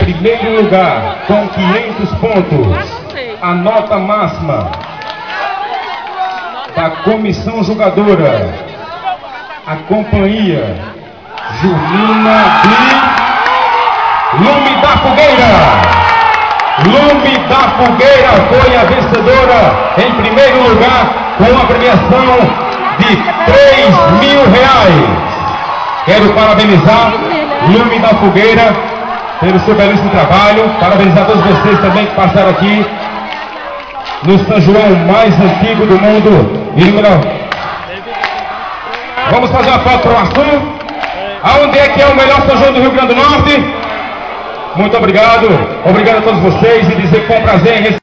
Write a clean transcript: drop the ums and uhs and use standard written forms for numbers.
Primeiro lugar, com 500 pontos, a nota máxima da comissão jogadora, a companhia Junina de Lume da Fogueira. Lume da Fogueira foi a vencedora em primeiro lugar, com uma premiação de R$3.000. Quero parabenizar Lume da Fogueira pelo seu belíssimo trabalho, parabenizar todos vocês também que passaram aqui no São João mais antigo do mundo. Vamos fazer uma foto para o Arthur. Aonde é que é o melhor São João do Rio Grande do Norte? Muito obrigado, obrigado a todos vocês, e dizer que foi um prazer